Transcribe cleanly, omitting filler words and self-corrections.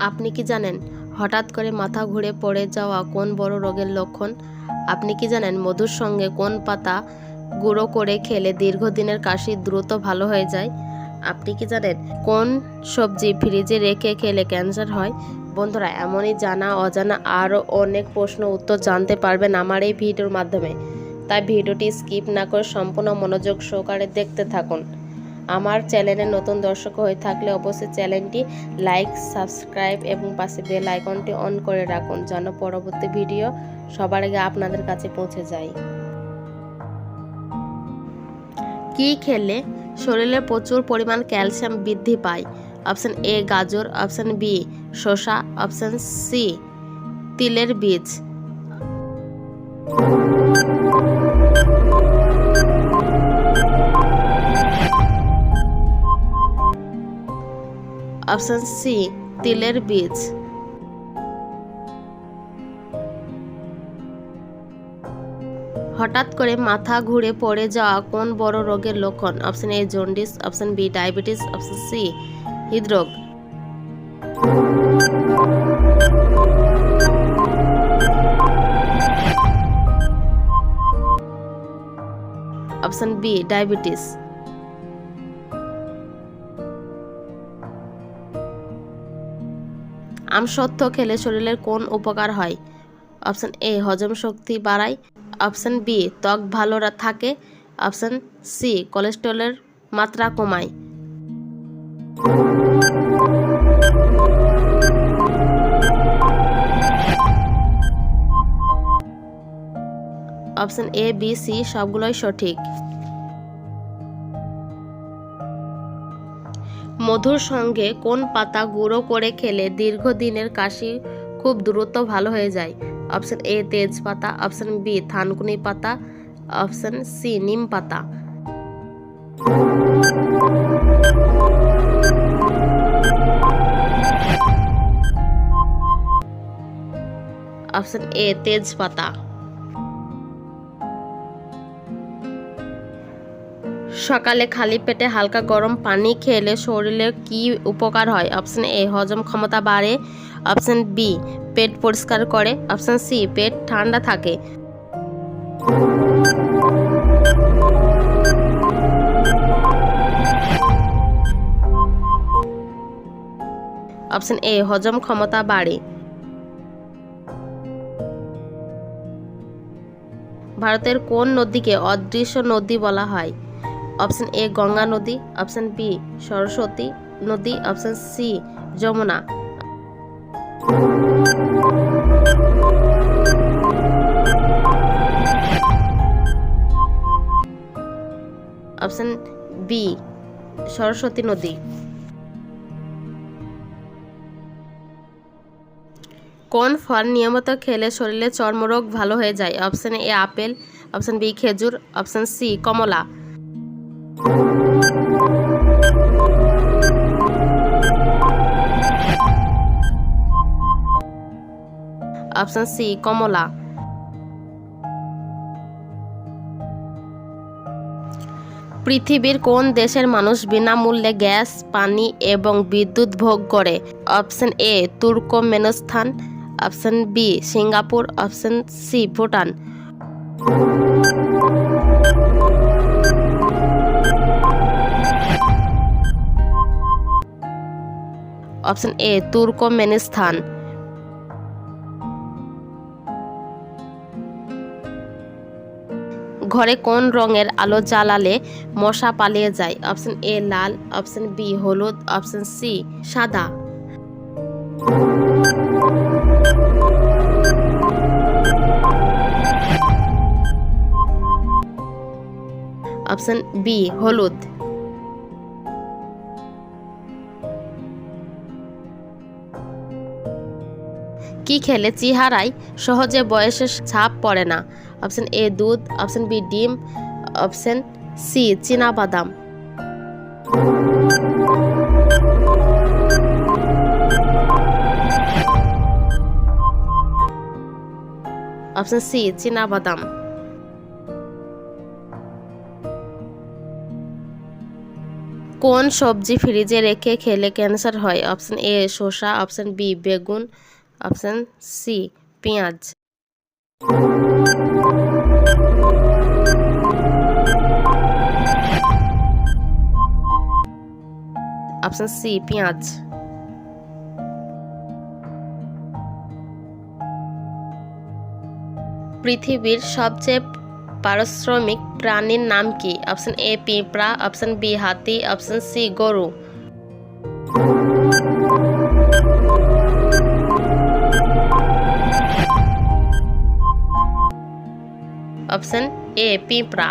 আপনি কি জানেন হঠাৎ করে মাথা ঘুরে পড়ে যাওয়া কোন বড় রোগের লক্ষণ? আপনি কি জানেন মধুর সঙ্গে কোন পাতা গুঁড়ো করে খেলে দীর্ঘদিনের কাশি দ্রুত ভালো হয়ে যায়? আপনি কি জানেন কোন সবজি ফ্রিজে রেখে খেলে ক্যান্সার হয়? বন্ধুরা, এমনই জানা অজানা আরও অনেক প্রশ্ন উত্তর জানতে পারবেন আমার এই ভিডিওর মাধ্যমে। তাই ভিডিওটি স্কিপ না করে সম্পূর্ণ মনোযোগ সহকারে দেখতে থাকুন। আমার চ্যানেলে নতুন দর্শক হয়ে থাকলে অবশ্যই চ্যানেলটি লাইক, সাবস্ক্রাইব এবং পাশে বেল আইকনটি অন করে রাখুন যেন পরবর্তী ভিডিও সবার আগে আপনাদের কাছে পৌঁছে যায়। কি খেলে শরীরে প্রচুর পরিমাণ ক্যালসিয়াম বৃদ্ধি পায়? অপশন এ গাজর, অপশন বি শসা, অপশন সি তিলের বীজ। অপশন সি তিলের বীজ। হঠাৎ করে মাথা ঘুরে পড়ে যাওয়া কোন বড় রোগের লক্ষণ? Option A jaundice, option B diabetes, option C হৃদরোগ। Option B diabetes. আমসত্ত্ব খেলে শরীরের কোন উপকার হয়? অপশন এ হজম শক্তি বাড়ায়, অপশন বি ত্বক ভালো থাকে, অপশন সি কোলেস্টেরলের মাত্রা কমায়। অপশন এ বি সি সবগুলোই সঠিক। মধুর সঙ্গে কোন পাতা গুঁড়ো করে খেলে দীর্ঘদিনের কাশি খুব দ্রুত ভালো হয়ে যায়? অপশন এ তেজপাতা, অপশন বি থানকুনি পাতা, অপশন সি নিম পাতা। অপশন এ তেজপাতা। সকালে খালি পেটে হালকা গরম পানি খেলে শরীরের কি উপকার হয়? অপশন এ হজম ক্ষমতা বাড়ে, অপশন বি পেট পরিষ্কার করে, অপশন সি পেট ঠান্ডা থাকে। অপশন এ হজম ক্ষমতা বাড়ে। ভারতের কোন নদীকে অদৃশ্য নদী বলা হয়? অপশন এ গঙ্গা নদী, অপশন বি সরস্বতী নদী, option C Yamuna. Option B Saraswati নদী। কোন ফল নিয়মিত খেলে শরীরে চর্মরোগ ভালো হয়ে যায়? Option A apple, option B খেজুর, অপশন সি কমলা। অপশন সি কমলা। পৃথিবীর কোন দেশের মানুষ বিনামূল্যে গ্যাস, পানি এবং বিদ্যুৎ ভোগ করে? Option A Turkmenistan, option B Singapore, option C Bhutan. Option A Turkmenistan. ঘরে কোন রঙের আলো জ্বালালে মশা পালিয়ে যায়? অপশন এ লাল, অপশন বি হলুদ, অপশন সি সাদা। অপশন বি হলুদ। কি খেলে চেহারায় সহজে বয়সের ছাপ পড়ে না? অপশন এ দুধ, অপশন বি ডিম, অপশন সি চীনাবাদাম। অপশন সি চীনাবাদাম। কোন সবজি ফ্রিজে রেখে খেলে ক্যান্সার হয়? অপশন এ শসা, অপশন বি বেগুন, অপশন সি পেঁয়াজ। অপশন সি পেঁয়াজ। পৃথিবীর সবচেয়ে পারিশ্রমিক প্রাণীর নাম কি? অপশন এ পিঁপড়া, অপশন বি হাতি, অপশন সি গরু। অপশন এ পিঁপড়া।